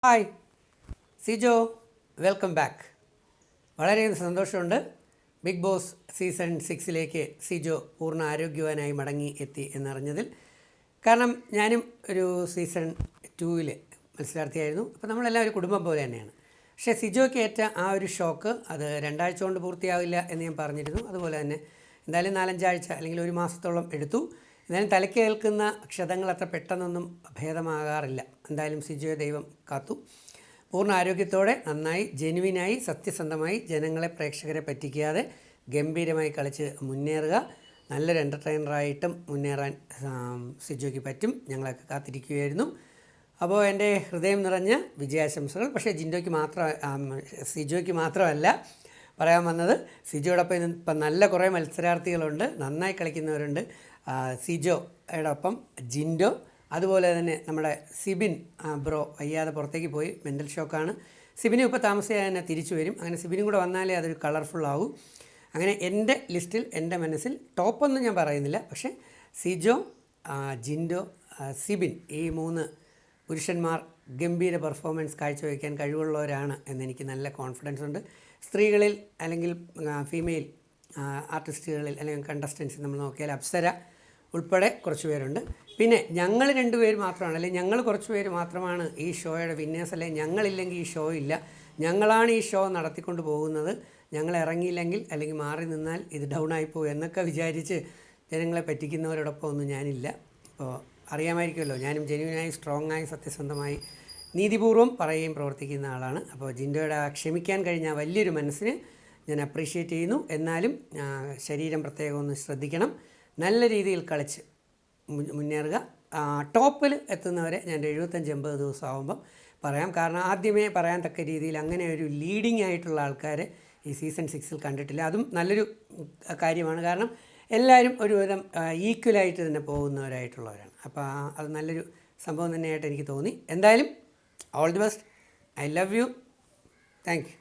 Hi Sijo, welcome back. വളരെയധികം സന്തോഷമുണ്ട്. Big boss season 6 Sijo പൂർണ്ണ ആരോഗ്യവാനായി മടങ്ങി എത്തി എന്നറിഞ്ഞതിൽ. കാരണം ഞാനും ഒരു സീസൺ 2 മത്സരാർത്ഥിയായിരുന്നു. അപ്പോൾ നമ്മളെല്ലാം ഒരു കുടുംബം പോലെ തന്നെയാണ്. പക്ഷേ സിജോയ്ക്ക് ഏറ്റ ആ ഒരു ഷോക്ക് അത് 2 ആഴ്ച കൊണ്ട് പൂർത്തിയാവില്ല എന്ന് ഞാൻ പറഞ്ഞിരുന്നു. അതുപോലെ തന്നെ എന്തായാലും 4-5 ആഴ്ച അല്ലെങ്കിൽ ഒരു മാസത്തോളം എടുത്തു. എന്നാലും തലയ്ക്ക് ഏൽക്കുന്ന ക്ഷതങ്ങൾ അത്ര പെട്ടെന്നൊന്നും ഭേദമാകാറില്ല. എന്തായാലും സിജോയെ ദൈവം കാത്തു. പൂർണ്ണ ആരോഗ്യത്തോടെ നന്നായി ജെനുവിനായി സത്യസന്ധമായി ജനങ്ങളെ പ്രേക്ഷകരെ പറ്റിക്കാതെ ഗംഭീരമായി കളിച്ച് മുന്നേറുക. നല്ലൊരു എൻ്റർടൈനറായിട്ടും മുന്നേറാൻ സിജോയ്ക്ക് പറ്റും. ഞങ്ങളൊക്കെ കാത്തിരിക്കുകയായിരുന്നു. അപ്പോൾ എൻ്റെ ഹൃദയം നിറഞ്ഞ വിജയാശംസകൾ. പക്ഷേ സിജോയ്ക്ക് മാത്രമല്ല പറയാൻ വന്നത്. സിജോയോടൊപ്പം ഇപ്പം നല്ല കുറേ മത്സരാർത്ഥികളുണ്ട്, നന്നായി കളിക്കുന്നവരുണ്ട്. സിജോയോടൊപ്പം ജിൻഡോ, അതുപോലെ തന്നെ നമ്മുടെ സിബിൻ ബ്രോ വയ്യാതെ പുറത്തേക്ക് പോയി, മെൻ്റൽ ഷോക്കാണ്. സിബിനും ഇപ്പോൾ താമസിയാതെ തന്നെ തിരിച്ചു വരും. അങ്ങനെ സിബിനും കൂടെ വന്നാലേ അതൊരു കളർഫുൾ ആവും. അങ്ങനെ എൻ്റെ ലിസ്റ്റിൽ, എൻ്റെ മനസ്സിൽ ടോപ്പൊന്നും ഞാൻ പറയുന്നില്ല, പക്ഷേ സിജോ, ജിൻഡോ, സിബിൻ, ഈ 3 പുരുഷന്മാർ ഗംഭീര പെർഫോമൻസ് കാഴ്ചവെക്കാൻ കഴിവുള്ളവരാണ് എന്നെനിക്ക് നല്ല കോൺഫിഡൻസ് ഉണ്ട്. സ്ത്രീകളിൽ അല്ലെങ്കിൽ ഫീമെയിൽ ആർട്ടിസ്റ്റുകളിൽ അല്ലെങ്കിൽ കണ്ടസ്റ്റൻസിൽ നമ്മൾ നോക്കിയാൽ അപ്സര ഉൾപ്പെടെ കുറച്ച് പേരുണ്ട്. പിന്നെ ഞങ്ങൾ 2 പേര് മാത്രമാണ്, അല്ലെങ്കിൽ ഞങ്ങൾ കുറച്ച് പേര് മാത്രമാണ് ഈ ഷോയുടെ വിന്നേഴ്സ്. അല്ലെങ്കിൽ ഞങ്ങളില്ലെങ്കിൽ ഈ ഷോ ഇല്ല. ഞങ്ങളാണ് ഈ ഷോ നടത്തിക്കൊണ്ട് പോകുന്നത്. ഞങ്ങൾ ഇറങ്ങിയില്ലെങ്കിൽ അല്ലെങ്കിൽ മാറി നിന്നാൽ ഇത് ഡൗൺ ആയിപ്പോകും എന്നൊക്കെ വിചാരിച്ച് ജനങ്ങളെ പറ്റിക്കുന്നവരോടൊപ്പം ഒന്നും ഞാനില്ല. അപ്പോൾ അറിയാമായിരിക്കുമല്ലോ, ഞാനും ജെന്യുവിനായി സ്ട്രോങ്ങായി സത്യസന്ധമായി നീതിപൂർവ്വം പറയുകയും പ്രവർത്തിക്കുന്ന ആളാണ്. അപ്പോൾ ജിൻഡോയുടെ ക്ഷമിക്കാൻ കഴിഞ്ഞ വലിയൊരു മനസ്സിന് ഞാൻ അപ്രീഷിയേറ്റ് ചെയ്യുന്നു. എന്നാലും ശരീരം പ്രത്യേകം ഒന്ന് ശ്രദ്ധിക്കണം. നല്ല രീതിയിൽ കളിച്ച് മുന്നേറുക. ടോപ്പിൽ എത്തുന്നവരെ ഞാൻ 75-80 ദിവസം ആകുമ്പം പറയാം. കാരണം ആദ്യമേ പറയാൻ തക്ക രീതിയിൽ അങ്ങനെ ഒരു ലീഡിങ് ആയിട്ടുള്ള ആൾക്കാരെ ഈ സീസൺ 6 കണ്ടിട്ടില്ല. അതും നല്ലൊരു കാര്യമാണ്. കാരണം എല്ലാവരും ഒരുവിധം ഈക്വലായിട്ട് തന്നെ പോകുന്നവരായിട്ടുള്ളവരാണ്. അപ്പോൾ അത് നല്ലൊരു സംഭവം തന്നെയായിട്ട് എനിക്ക് തോന്നി. എന്തായാലും all the best. I love you. Thank you.